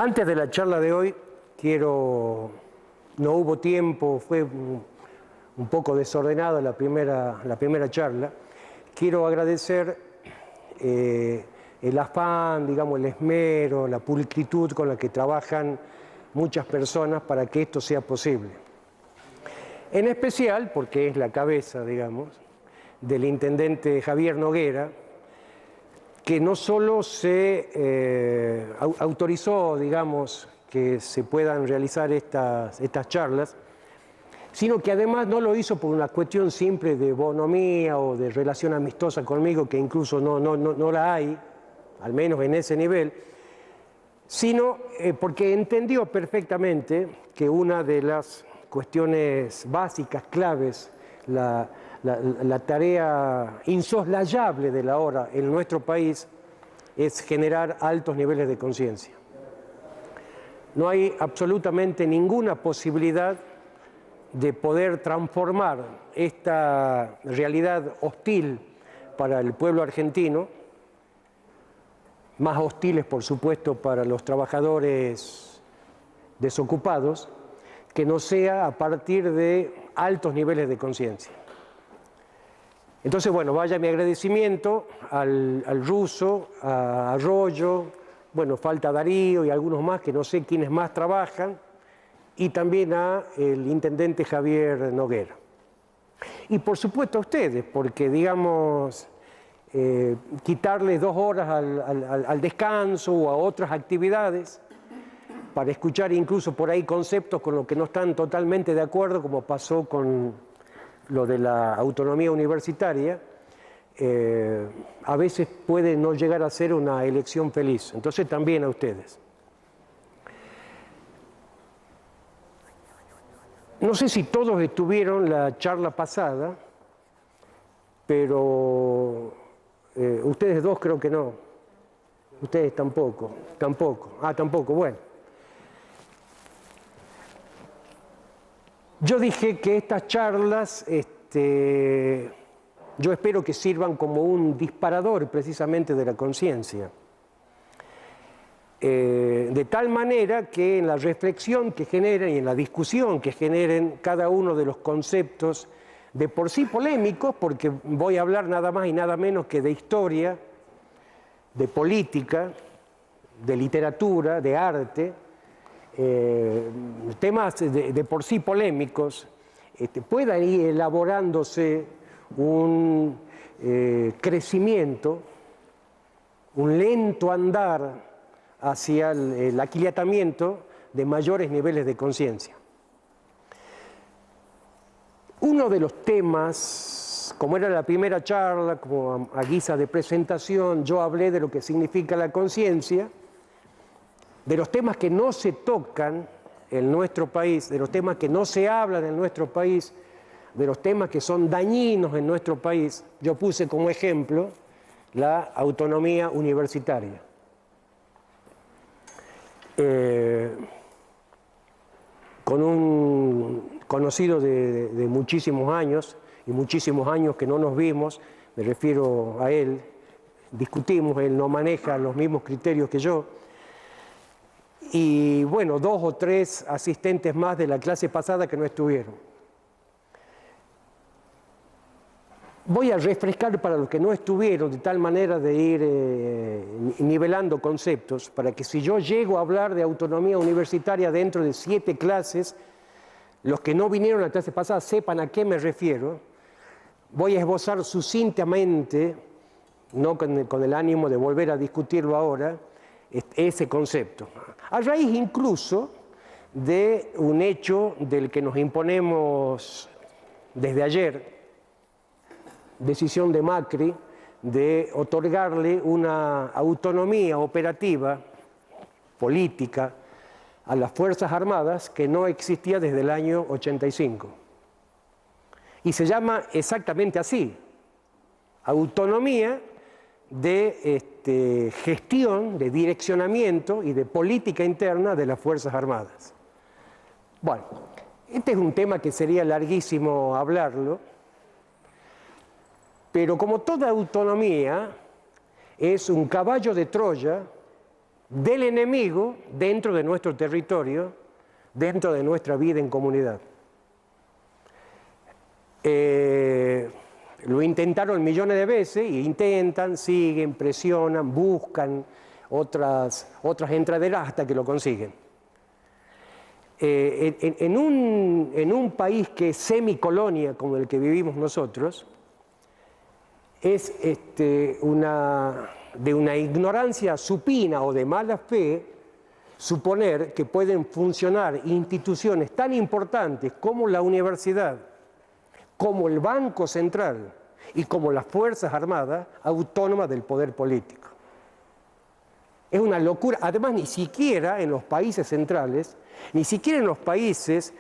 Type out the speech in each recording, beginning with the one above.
Antes de la charla de hoy, no hubo tiempo, fue un poco desordenada la primera charla. Quiero agradecer el afán, digamos, el esmero, la pulcritud con la que trabajan muchas personas para que esto sea posible. En especial, porque es la cabeza, digamos, del intendente Javier Noguera, que no solo se autorizó, digamos, que se puedan realizar estas charlas, sino que además no lo hizo por una cuestión simple de bonomía o de relación amistosa conmigo, que incluso no la hay, al menos en ese nivel, sino porque entendió perfectamente que una de las cuestiones básicas, claves, la tarea insoslayable de la hora en nuestro país es generar altos niveles de conciencia. No hay absolutamente ninguna posibilidad de poder transformar esta realidad hostil para el pueblo argentino, más hostiles, por supuesto, para los trabajadores desocupados, que no sea a partir de altos niveles de conciencia. Entonces, bueno, vaya mi agradecimiento al Russo, a Arroyo, bueno, falta Darío y algunos más, que no sé quiénes más trabajan, y también al intendente Javier Noguera. Y por supuesto a ustedes, porque, digamos, quitarles 2 horas al descanso o a otras actividades para escuchar incluso por ahí conceptos con los que no están totalmente de acuerdo, como pasó con lo de la autonomía universitaria, a veces puede no llegar a ser una elección feliz. Entonces también a ustedes. No sé si todos estuvieron la charla pasada, pero ustedes dos creo que no. Ustedes tampoco. Ah, tampoco, bueno. Yo dije que estas charlas, yo espero que sirvan como un disparador precisamente de la conciencia. De tal manera que en la reflexión que generen y en la discusión que generen cada uno de los conceptos de por sí polémicos, porque voy a hablar nada más y nada menos que de historia, de política, de literatura, de arte, temas de por sí polémicos, pueda ir elaborándose un crecimiento, un lento andar hacia el aquilatamiento de mayores niveles de conciencia. Uno de los temas, como era la primera charla, como a guisa de presentación, yo hablé de lo que significa la conciencia, de los temas que no se tocan en nuestro país, de los temas que no se hablan en nuestro país, de los temas que son dañinos en nuestro país. Yo puse como ejemplo la autonomía universitaria. Con un conocido de muchísimos años, y muchísimos años que no nos vimos, me refiero a él, discutimos, él no maneja los mismos criterios que yo, y bueno, 2 o 3 asistentes más de la clase pasada que no estuvieron. Voy a refrescar para los que no estuvieron, de tal manera de ir nivelando conceptos, para que si yo llego a hablar de autonomía universitaria dentro de 7 clases, los que no vinieron a la clase pasada sepan a qué me refiero. Voy a esbozar sucintamente, no con el ánimo de volver a discutirlo ahora, ese concepto. A raíz incluso de un hecho del que nos imponemos desde ayer, decisión de Macri de otorgarle una autonomía operativa, política, a las Fuerzas Armadas que no existía desde el año 85. Y se llama exactamente así, autonomía de gestión, de direccionamiento y de política interna de las Fuerzas Armadas. Bueno, este es un tema que sería larguísimo hablarlo, pero como toda autonomía es un caballo de Troya del enemigo dentro de nuestro territorio, dentro de nuestra vida en comunidad. Lo intentaron millones de veces y intentan, siguen, presionan, buscan otras entraderas hasta que lo consiguen. En un país que es semicolonia como el que vivimos nosotros, es de una ignorancia supina o de mala fe suponer que pueden funcionar instituciones tan importantes como la universidad, como el Banco Central y como las Fuerzas Armadas autónomas del poder político. Es una locura. Además, ni siquiera en los países centrales, ni siquiera en los países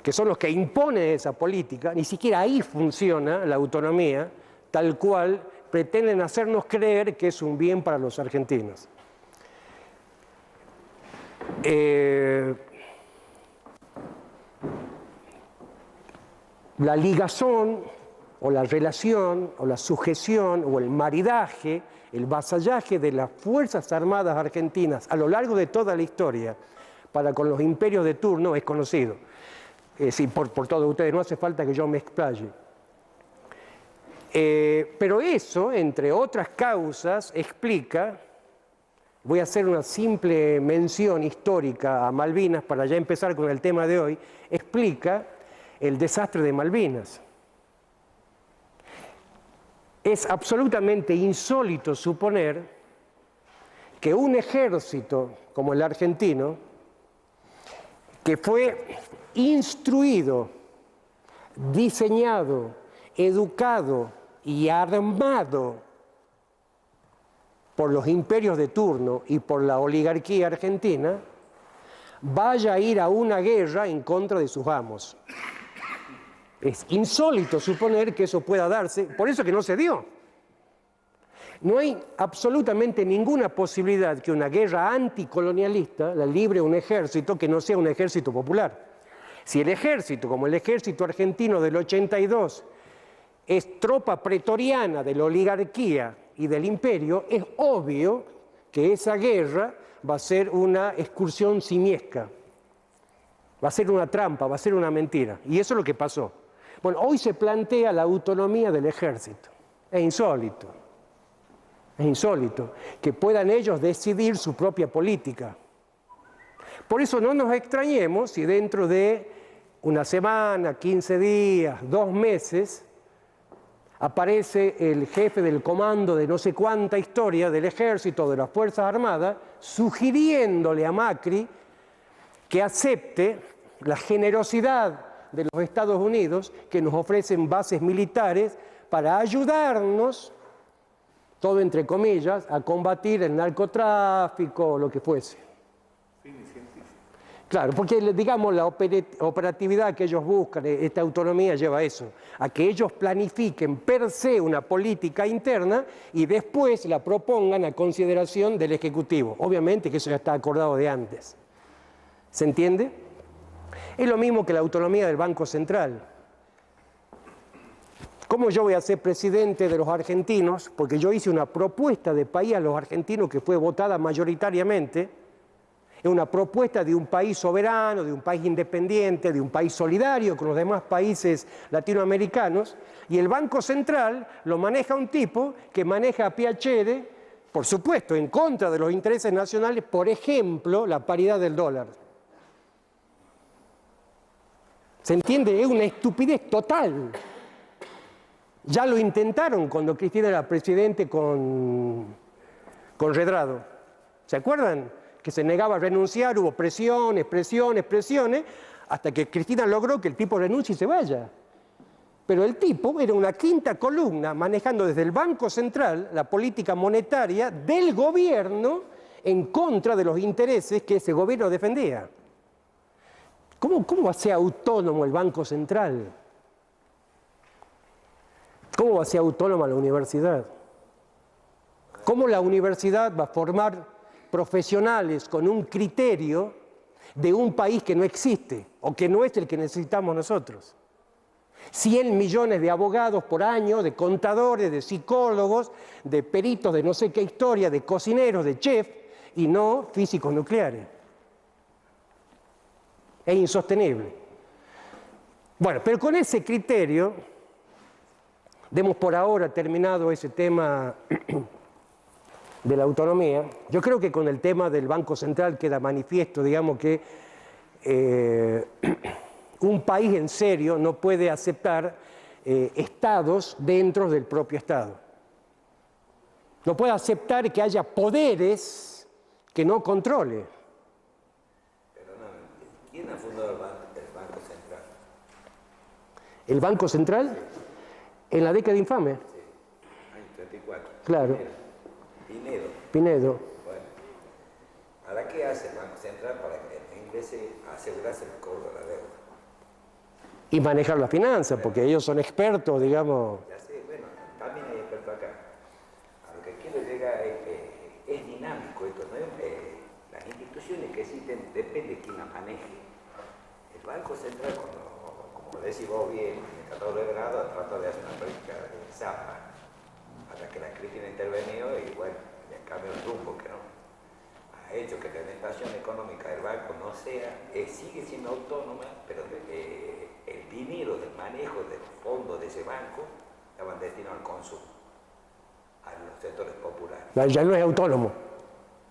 que son los que imponen esa política, ni siquiera ahí funciona la autonomía tal cual pretenden hacernos creer que es un bien para los argentinos. La ligazón o la relación o la sujeción o el maridaje, el vasallaje de las Fuerzas Armadas argentinas a lo largo de toda la historia para con los imperios de turno es conocido. Sí, por todos ustedes, no hace falta que yo me explaye. Pero eso, entre otras causas, explica, voy a hacer una simple mención histórica a Malvinas para ya empezar con el tema de hoy, explica el desastre de Malvinas. Es absolutamente insólito suponer que un ejército como el argentino, que fue instruido, diseñado, educado y armado por los imperios de turno y por la oligarquía argentina, vaya a ir a una guerra en contra de sus amos. Es insólito suponer que eso pueda darse, por eso que no se dio. No hay absolutamente ninguna posibilidad que una guerra anticolonialista la libre un ejército que no sea un ejército popular. Si el ejército, como el ejército argentino del 82, es tropa pretoriana de la oligarquía y del imperio, es obvio que esa guerra va a ser una excursión simiesca, va a ser una trampa, va a ser una mentira. Y eso es lo que pasó. Bueno, hoy se plantea la autonomía del ejército. Es insólito que puedan ellos decidir su propia política. Por eso no nos extrañemos si dentro de una semana, 15 días, 2 meses, aparece el jefe del comando de no sé cuánta historia del ejército, de las Fuerzas Armadas, sugiriéndole a Macri que acepte la generosidad de los Estados Unidos, que nos ofrecen bases militares para ayudarnos, todo entre comillas, a combatir el narcotráfico o lo que fuese. Claro, porque digamos la operatividad que ellos buscan, esta autonomía lleva a eso, a que ellos planifiquen per se una política interna y después la propongan a consideración del Ejecutivo. Obviamente que eso ya está acordado de antes. ¿Se entiende? Es lo mismo que la autonomía del Banco Central. ¿Cómo yo voy a ser presidente de los argentinos? Porque yo hice una propuesta de país a los argentinos que fue votada mayoritariamente. Es una propuesta de un país soberano, de un país independiente, de un país solidario con los demás países latinoamericanos. Y el Banco Central lo maneja un tipo que maneja a piacere, por supuesto, en contra de los intereses nacionales, por ejemplo, la paridad del dólar. ¿Se entiende? Es una estupidez total. Ya lo intentaron cuando Cristina era presidente con Redrado. ¿Se acuerdan? Que se negaba a renunciar, hubo presiones, hasta que Cristina logró que el tipo renuncie y se vaya. Pero el tipo era una quinta columna manejando desde el Banco Central la política monetaria del gobierno en contra de los intereses que ese gobierno defendía. ¿Cómo va a ser autónomo el Banco Central? ¿Cómo va a ser autónoma la universidad? ¿Cómo la universidad va a formar profesionales con un criterio de un país que no existe o que no es el que necesitamos nosotros? 100 millones de abogados por año, de contadores, de psicólogos, de peritos de no sé qué historia, de cocineros, de chef, y no físicos nucleares. Es insostenible. Bueno, pero con ese criterio, demos por ahora terminado ese tema de la autonomía. Yo creo que con el tema del Banco Central queda manifiesto, digamos, que un país en serio no puede aceptar estados dentro del propio Estado. No puede aceptar que haya poderes que no controle. Perdóname, ¿quién ha fundado el Banco Central? ¿El Banco Central? En la década infame. Sí, año 34. Claro. Pinedo. Bueno, ¿ahora qué hace el Banco Central para que ingrese a asegurarse el cobro de la deuda? Y manejar las finanzas, porque ellos son expertos, digamos. Ya sé, bueno, también hay expertos acá. A lo que quiero llegar es que es dinámico esto, ¿no? Las instituciones que existen depende de quién las maneje. El Banco Central, como decís vos bien, en el Tratado de Grado, ha tratado de hacer una política de zapa hasta que la crisis ha intervenido y bueno, ya cambió el rumbo que no ha hecho que la administración económica del banco no sea, sigue siendo autónoma, pero el dinero del manejo del fondo de ese banco estaban destinados al consumo, a los sectores populares. Ya no es autónomo.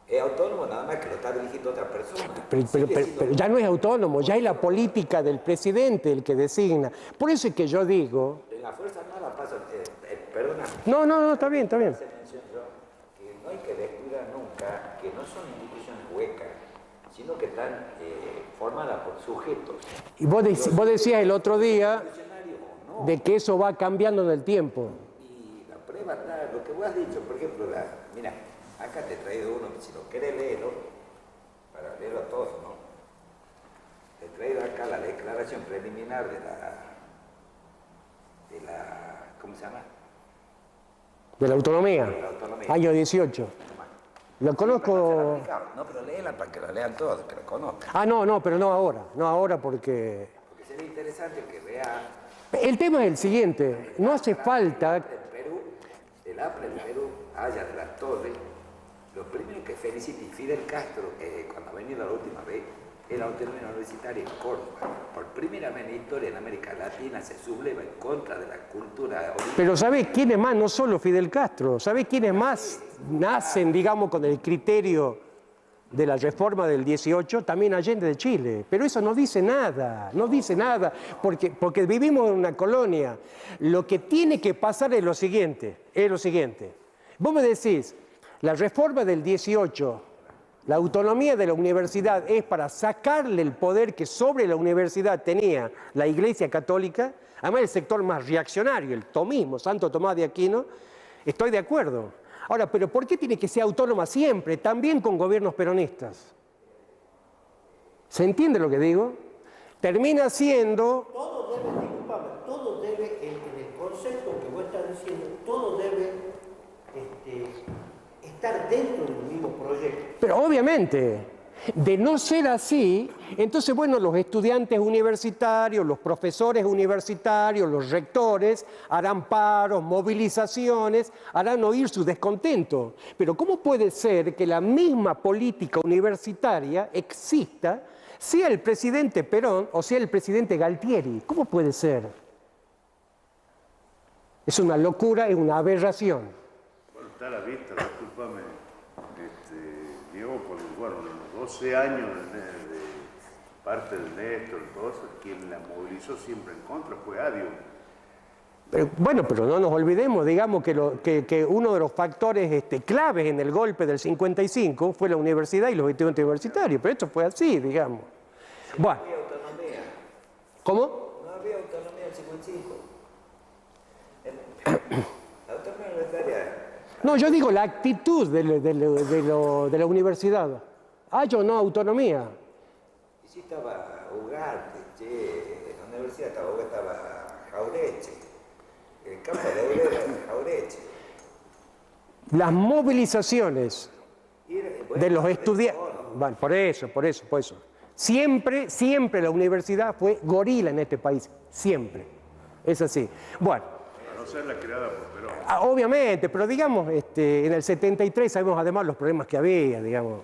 Es autónomo nada más que lo está dirigiendo otra persona. Pero ya no es autónomo, ya es la política del presidente el que designa. Por eso es que yo digo... En la fuerza nada pasa, perdona. No, está bien. Se mencionó que no hay que descuidar nunca que no son instituciones huecas, sino que están formadas por sujetos. Y vos decías el otro día de que eso va cambiando en el tiempo. Y la prueba está, lo que vos has dicho, por ejemplo, mira, acá te he traído uno, si lo querés leerlo, para leerlo a todos, ¿no? Te he traído acá la declaración preliminar de la ¿cómo se llama? De la autonomía. De la autonomía. Año 18. Lo conozco... No, pero léela para que la lean todos, que la conozcan. Pero no ahora porque... Porque sería interesante que vea... El tema es el siguiente, no hace falta... El APRA del Perú, Aya de la Torre, lo primero que felicita Fidel Castro, cuando ha venido la última vez, es la autonomía universitaria en Córdoba. Por primera vez en la historia en América Latina se subleva en contra de la cultura oriental. Pero ¿sabés quiénes más? No solo Fidel Castro, ¿sabés quiénes más nacen, digamos, con el criterio de la reforma del 18? También Allende de Chile. Pero eso no dice nada, porque vivimos en una colonia. Lo que tiene que pasar es lo siguiente. Vos me decís, la reforma del 18, la autonomía de la universidad es para sacarle el poder que sobre la universidad tenía la Iglesia Católica, además el sector más reaccionario, el tomismo, Santo Tomás de Aquino. Estoy de acuerdo. Ahora, ¿pero por qué tiene que ser autónoma siempre, también con gobiernos peronistas? ¿Se entiende lo que digo? Termina siendo... Todo debe, en el concepto que vos estás diciendo, todo debe estar dentro del mismo proyecto. Pero obviamente, de no ser así, entonces, bueno, los estudiantes universitarios, los profesores universitarios, los rectores harán paros, movilizaciones, harán oír su descontento. Pero ¿cómo puede ser que la misma política universitaria exista, sea el presidente Perón o sea el presidente Galtieri? ¿Cómo puede ser? Es una locura, es una aberración. Bueno, está a la vista, discúlpame, Diego, por los 12 años de parte del Néstor, todo eso, quien la movilizó siempre en contra fue Adio. Pero no nos olvidemos, digamos, que uno de los factores claves en el golpe del 55 fue la universidad y los estudiantes universitarios, pero esto fue así, digamos. Bueno. No había autonomía. ¿Cómo? No había autonomía en el 55. La autonomía universitaria... No, yo digo la actitud de la universidad. ¿Hay o no autonomía? Y sí estaba Ugarte, en la universidad estaba Jaureche, el campo de Obrera era Jaureche. Las movilizaciones de los estudiantes... Bueno, por eso. Siempre la universidad fue gorila en este país, siempre. Es así. Bueno. A no ser la creada por Perón. Obviamente, pero digamos, en el 73 sabemos además los problemas que había, digamos.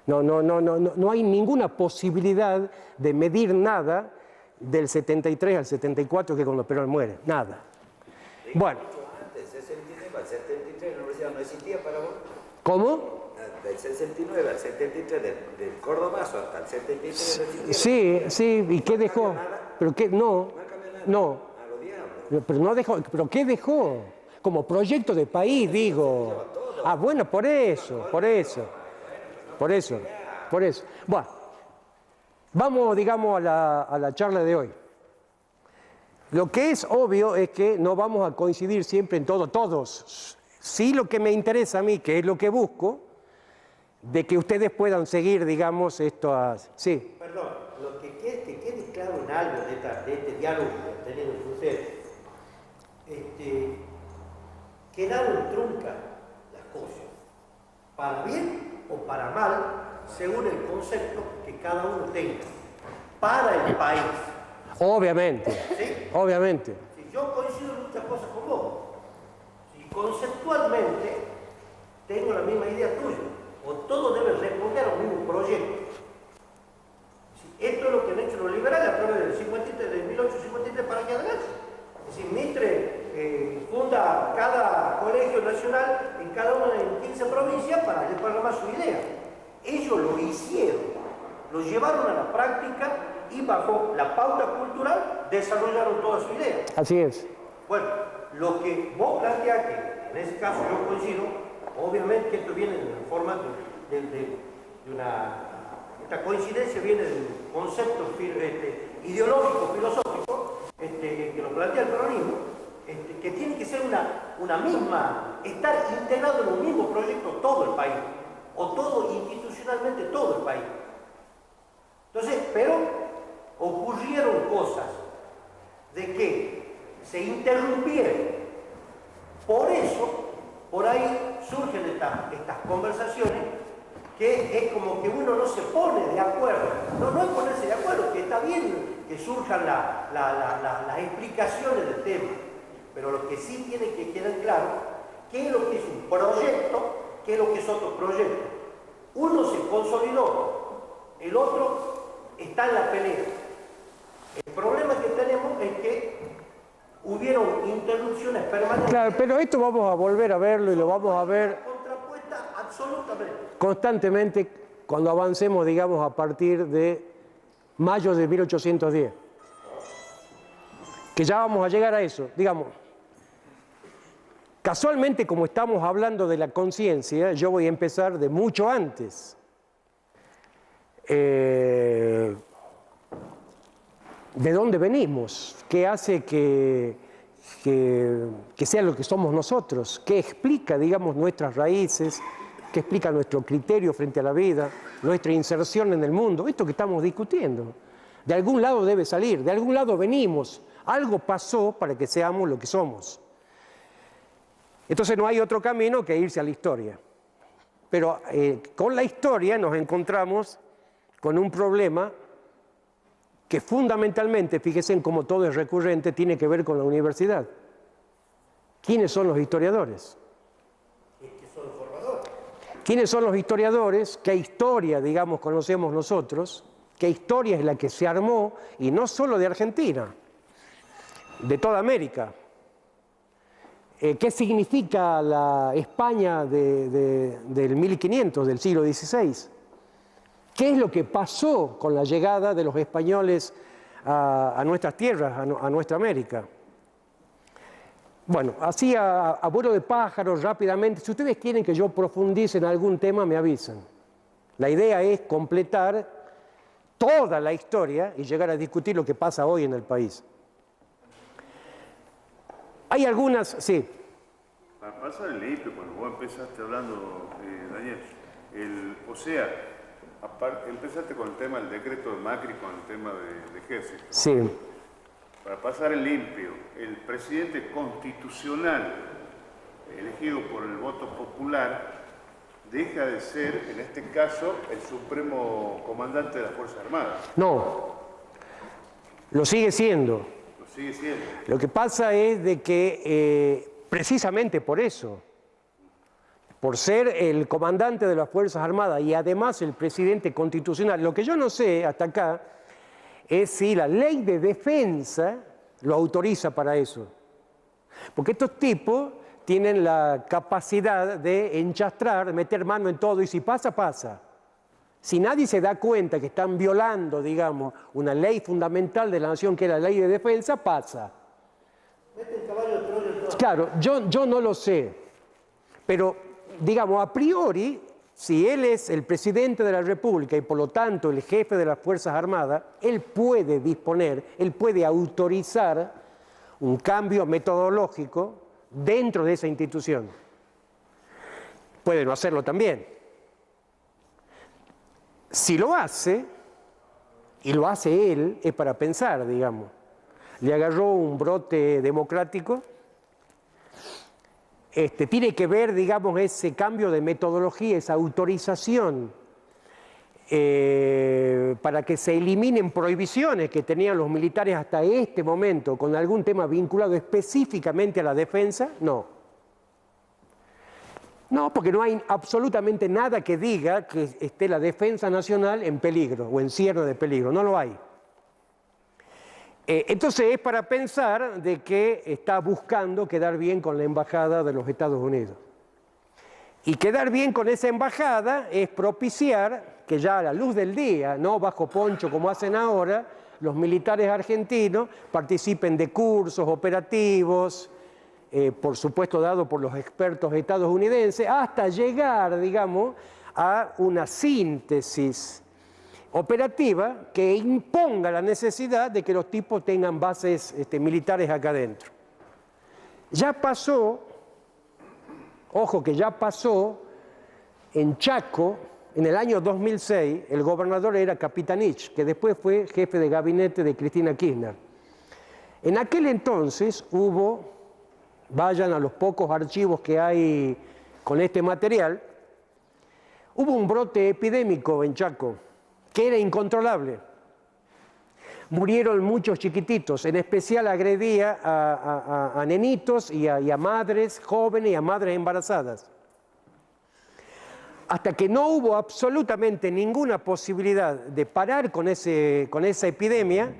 No hay ninguna posibilidad de medir nada del 73 al 74, que es cuando Perón muere. Nada. Bueno. Mucho antes, 69 al 73, la universidad no existía para vos. ¿Cómo? Del 69 al 73, del Cordobazo hasta el 73 no existía. Sí, ¿y qué dejó? ¿Pero qué? No. No. A los diablos. Pero no dejó, ¿pero qué dejó? Como proyecto de país, digo. Ah, bueno, por eso. Bueno, vamos, digamos, a la charla de hoy. Lo que es obvio es que no vamos a coincidir siempre en todo, todos. Sí, lo que me interesa a mí, que es lo que busco, de que ustedes puedan seguir, digamos, esto a... Sí. Perdón, lo que quede claro en algo de este diálogo que han tenido ustedes, quedaron truncas las cosas, para bien o para mal, según el concepto que cada uno tenga, para el país. Obviamente, ¿Sí? obviamente. Si yo coincido en muchas cosas con vos, si conceptualmente tengo la misma idea tuya, o todo debe responder a un mismo proyecto. Si esto es lo que han hecho los liberales a través del 53, de 1853 para aquí adelante. Es decir, Mitre funda cada colegio nacional en cada una de 15 provincias para proclamar su idea. Ellos lo hicieron, lo llevaron a la práctica y bajo la pauta cultural desarrollaron toda su idea. Así es. Bueno, lo que vos planteás, que en ese caso yo coincido, obviamente que esto viene de la forma de una... Esta coincidencia viene de un concepto ideológico, filosófico, que lo plantea el peronismo, que tiene que ser una misma, estar integrado en un mismo proyecto todo el país, o todo institucionalmente todo el país. Entonces, pero ocurrieron cosas de que se interrumpieron. Por eso, por ahí surgen estas conversaciones que es como que uno no se pone de acuerdo. No es ponerse de acuerdo, que está bien que surjan las explicaciones del tema, pero lo que sí tiene que quedar claro, qué es lo que es un proyecto, qué es lo que es otro proyecto. Uno se consolidó, el otro está en la pelea. El problema que tenemos es que hubieron interrupciones permanentes. Claro, pero esto vamos a volver a verlo y lo vamos a ver Contrapuesta absolutamente. constantemente cuando avancemos, digamos, a partir de mayo de 1810. Que ya vamos a llegar a eso, digamos. Casualmente, como estamos hablando de la conciencia, yo voy a empezar de mucho antes. ¿De dónde venimos? ¿Qué hace que sea lo que somos nosotros? ¿Qué explica, digamos, nuestras raíces? ¿Qué explica nuestro criterio frente a la vida? Nuestra inserción en el mundo. Esto que estamos discutiendo. De algún lado debe salir, de algún lado venimos. Algo pasó para que seamos lo que somos. Entonces no hay otro camino que irse a la historia. Pero con la historia nos encontramos con un problema que fundamentalmente, fíjense en cómo todo es recurrente, tiene que ver con la universidad. ¿Quiénes son los historiadores? ¿Quiénes son los historiadores? ¿Qué historia, digamos, conocemos nosotros? ¿Qué historia es la que se armó? Y no solo de Argentina, de toda América. ¿Qué significa la España del 1500, del siglo XVI? ¿Qué es lo que pasó con la llegada de los españoles a nuestras tierras, a nuestra América? Bueno, así a vuelo de pájaros, rápidamente. Si ustedes quieren que yo profundice en algún tema, me avisan. La idea es completar toda la historia y llegar a discutir lo que pasa hoy en el país. Hay algunas, sí. Para pasar el limpio, cuando vos empezaste hablando, Daniel, o sea, empezaste con el tema del decreto de Macri, con el tema de ejército. Sí. Para pasar el limpio, el presidente constitucional elegido por el voto popular deja de ser, en este caso, el supremo comandante de las Fuerzas Armadas. No, lo sigue siendo. Lo sigue siendo. Lo que pasa es de que precisamente por eso, por ser el comandante de las Fuerzas Armadas y además el presidente constitucional. Lo que yo no sé hasta acá es si la ley de defensa lo autoriza para eso. Porque estos tipos tienen la capacidad de enchastrar, de meter mano en todo, y si pasa, pasa. Si nadie se da cuenta que están violando, digamos, una ley fundamental de la nación, que es la ley de defensa, pasa. Claro, yo no lo sé, pero, digamos, a priori, si él es el presidente de la República y por lo tanto el jefe de las Fuerzas Armadas, él puede disponer, él puede autorizar un cambio metodológico dentro de esa institución. Puede no hacerlo también. Si lo hace, y lo hace él, es para pensar, digamos. Le agarró un brote democrático. Tiene que ver, digamos, ese cambio de metodología, esa autorización para que se eliminen prohibiciones que tenían los militares hasta este momento con algún tema vinculado específicamente a la defensa. No. No, porque no hay absolutamente nada que diga que esté la defensa nacional en peligro o en cierre de peligro. No lo hay. Entonces es para pensar de que está buscando quedar bien con la embajada de los Estados Unidos. Y quedar bien con esa embajada es propiciar que ya a la luz del día, no bajo poncho como hacen ahora, los militares argentinos participen de cursos operativos, por supuesto dado por los expertos estadounidenses, hasta llegar, digamos, a una síntesis operativa que imponga la necesidad de que los tipos tengan bases militares acá adentro. Ya pasó, ojo que ya pasó, en Chaco, en el año 2006, el gobernador era Capitanich, que después fue jefe de gabinete de Cristina Kirchner. En aquel entonces hubo, vayan a los pocos archivos que hay con este material, hubo un brote epidémico en Chaco, que era incontrolable. Murieron muchos chiquititos, en especial agredía a nenitos y a madres jóvenes y a madres embarazadas. Hasta que no hubo absolutamente ninguna posibilidad de parar con esa epidemia,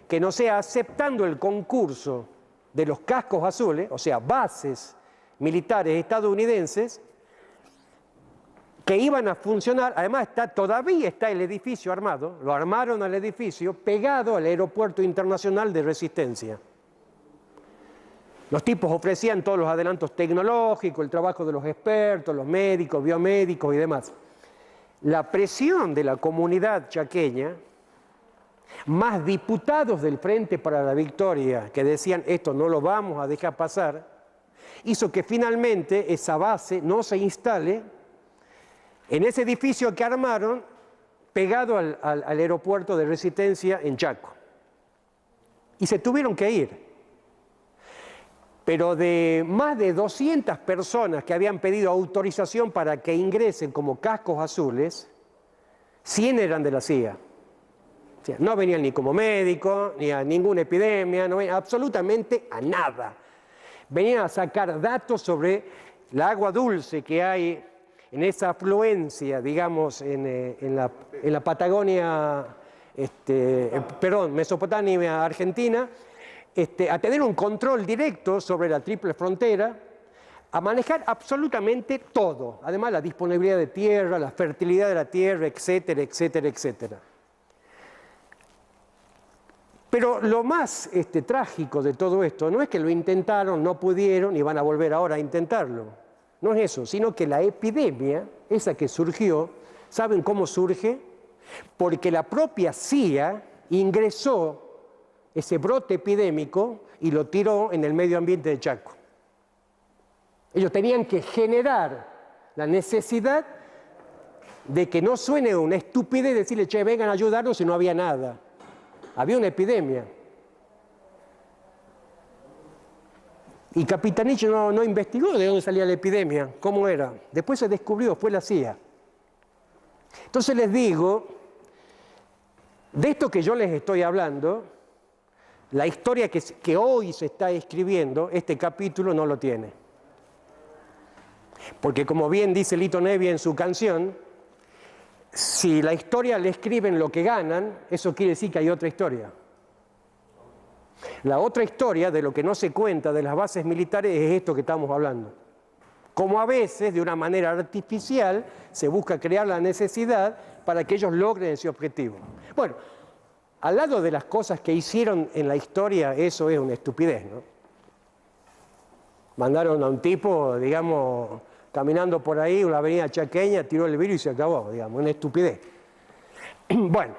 que no sea aceptando el concurso de los cascos azules, o sea, bases militares estadounidenses, que iban a funcionar. Además todavía está el edificio armado, lo armaron al edificio pegado al Aeropuerto Internacional de Resistencia. Los tipos ofrecían todos los adelantos tecnológicos, el trabajo de los expertos, los médicos, biomédicos y demás. La presión de la comunidad chaqueña, más diputados del Frente para la Victoria que decían esto no lo vamos a dejar pasar, hizo que finalmente esa base no se instale en ese edificio que armaron pegado al aeropuerto de Resistencia en Chaco. Y se tuvieron que ir. Pero de más de 200 personas que habían pedido autorización para que ingresen como cascos azules, 100 eran de la CIA. O sea, no venían ni como médicos, ni a ninguna epidemia, no venían absolutamente a nada. Venían a sacar datos sobre la agua dulce que hay en esa afluencia, digamos, en la Patagonia, Mesopotamia, Argentina, a tener un control directo sobre la triple frontera, a manejar absolutamente todo, además la disponibilidad de tierra, la fertilidad de la tierra, etcétera, etcétera, etcétera. Pero lo más trágico de todo esto no es que lo intentaron, no pudieron y van a volver ahora a intentarlo. No es eso, sino que la epidemia, esa que surgió, ¿saben cómo surge? Porque la propia CIA ingresó ese brote epidémico y lo tiró en el medio ambiente de Chaco. Ellos tenían que generar la necesidad de que no suene una estupidez decirle, che, vengan a ayudarnos si no había nada. Había una epidemia. Y Capitanich no investigó de dónde salía la epidemia, cómo era. Después se descubrió, fue la CIA. Entonces les digo, de esto que yo les estoy hablando, la historia que hoy se está escribiendo, este capítulo no lo tiene. Porque como bien dice Lito Nebbia en su canción, si la historia le escriben lo que ganan, eso quiere decir que hay otra historia. La otra historia de lo que no se cuenta de las bases militares es esto que estamos hablando. Como a veces, de una manera artificial, se busca crear la necesidad para que ellos logren ese objetivo. Bueno, al lado de las cosas que hicieron en la historia, eso es una estupidez, ¿no? Mandaron a un tipo, digamos, caminando por ahí, una avenida chaqueña, tiró el vidrio y se acabó, digamos, una estupidez. Bueno,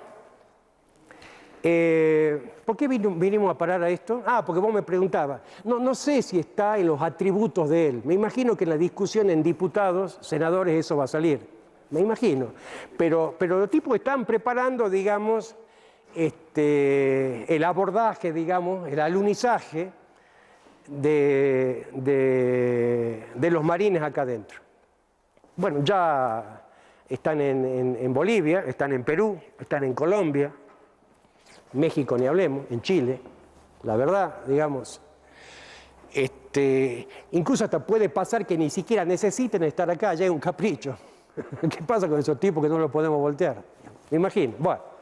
¿por qué vinimos a parar a esto? Ah, porque vos me preguntabas. No sé si está en los atributos de él. Me imagino que en la discusión en diputados, senadores, eso va a salir. Me imagino. Pero los tipos están preparando, digamos, el abordaje, digamos, el alunizaje de los marines acá adentro. Bueno, ya están en Bolivia, están en Perú, están en Colombia, México ni hablemos, en Chile, la verdad, digamos. Incluso hasta puede pasar que ni siquiera necesiten estar acá, ya es un capricho. ¿Qué pasa con esos tipos que no los podemos voltear? Me imagino. Bueno.